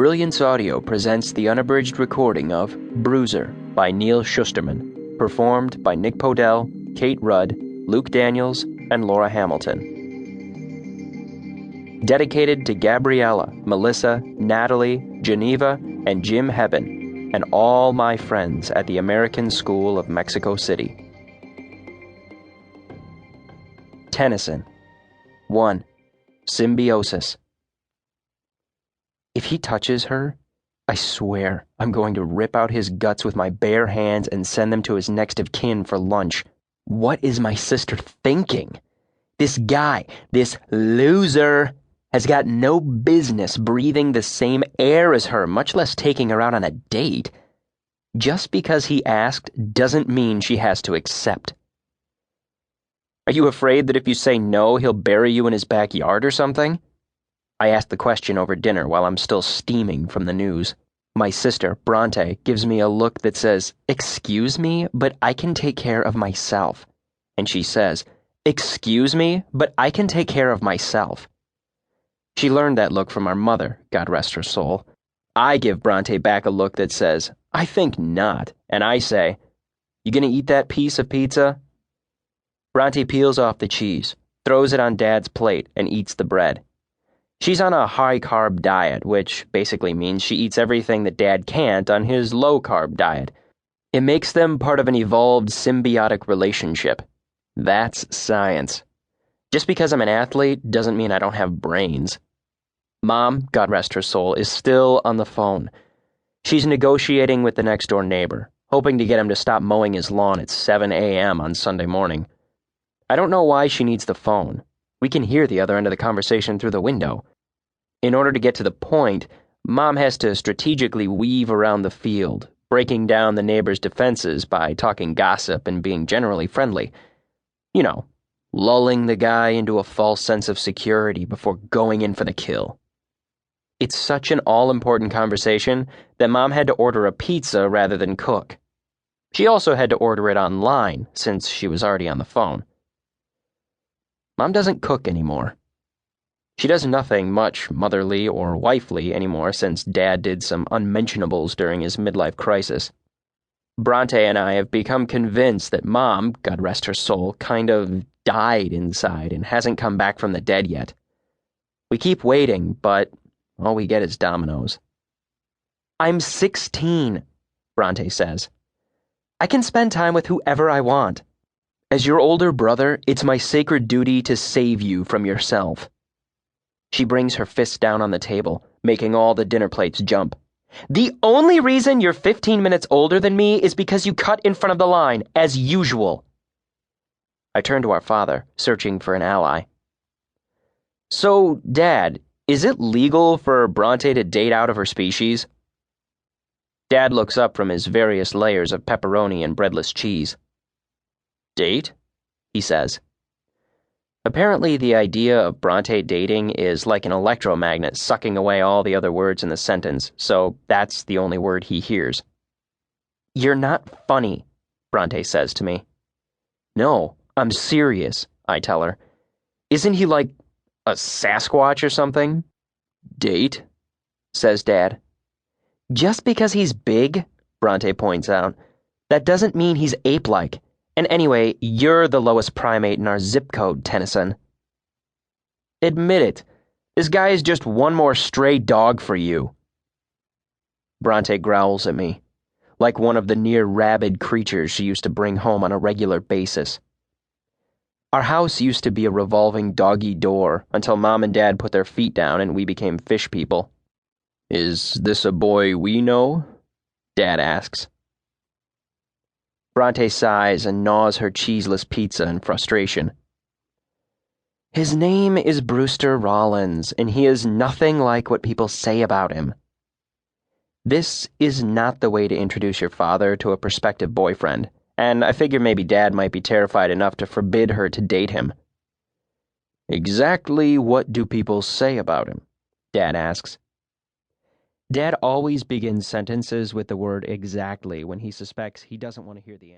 Brilliance Audio presents the unabridged recording of Bruiser by Neal Shusterman, performed by Nick Podehl, Kate Rudd, Luke Daniels, and Laura Hamilton. Dedicated to Gabriella, Melissa, Natalie, Geneva, and Jim Hebben, and all my friends at the American School of Mexico City. Tennyson. 1. Symbiosis. If he touches her, I swear I'm going to rip out his guts with my bare hands and send them to his next of kin for lunch. What is my sister thinking? This guy, this loser, has got no business breathing the same air as her, much less taking her out on a date. Just because he asked doesn't mean she has to accept. Are you afraid that if you say no, he'll bury you in his backyard or something? I asked the question over dinner while I'm still steaming from the news. My sister, Brontë, gives me a look that says, "Excuse me, but I can take care of myself." And she says, "Excuse me, but I can take care of myself." She learned that look from our mother, God rest her soul. I give Brontë back a look that says, "I think not," and I say, "You gonna eat that piece of pizza?" Brontë peels off the cheese, throws it on Dad's plate, and eats the bread. She's on a high-carb diet, which basically means she eats everything that Dad can't on his low-carb diet. It makes them part of an evolved symbiotic relationship. That's science. Just because I'm an athlete doesn't mean I don't have brains. Mom, God rest her soul, is still on the phone. She's negotiating with the next-door neighbor, hoping to get him to stop mowing his lawn at 7 a.m. on Sunday morning. I don't know why she needs the phone. We can hear the other end of the conversation through the window. In order to get to the point, Mom has to strategically weave around the field, breaking down the neighbor's defenses by talking gossip and being generally friendly. You know, lulling the guy into a false sense of security before going in for the kill. It's such an all-important conversation that Mom had to order a pizza rather than cook. She also had to order it online, since she was already on the phone. Mom doesn't cook anymore. She does nothing much motherly or wifely anymore since Dad did some unmentionables during his midlife crisis. Brontë and I have become convinced that Mom, God rest her soul, kind of died inside and hasn't come back from the dead yet. We keep waiting, but all we get is dominoes. "I'm 16, Brontë says. "I can spend time with whoever I want. As your older brother, it's my sacred duty to save you from yourself." She brings her fist down on the table, making all the dinner plates jump. "The only reason you're 15 minutes older than me is because you cut in front of the line, as usual." I turn to our father, searching for an ally. "So, Dad, is it legal for Brontë to date out of her species?" Dad looks up from his various layers of pepperoni and breadless cheese. "Date?" he says. Apparently, the idea of Brontë dating is like an electromagnet sucking away all the other words in the sentence, so that's the only word he hears. "You're not funny," Brontë says to me. "No, I'm serious," I tell her. "Isn't he like a Sasquatch or something?" "Date?" says Dad. "Just because he's big," Brontë points out, "that doesn't mean he's ape-like. And anyway, you're the lowest primate in our zip code, Tennyson." "Admit it. This guy is just one more stray dog for you." Brontë growls at me, like one of the near-rabid creatures she used to bring home on a regular basis. Our house used to be a revolving doggy door until Mom and Dad put their feet down and we became fish people. "Is this a boy we know?" Dad asks. Brontë sighs and gnaws her cheeseless pizza in frustration. "His name is Brewster Rollins, and he is nothing like what people say about him." This is not the way to introduce your father to a prospective boyfriend, and I figure maybe Dad might be terrified enough to forbid her to date him. "Exactly what do people say about him?" Dad asks. Dad always begins sentences with the word exactly when he suspects he doesn't want to hear the answer.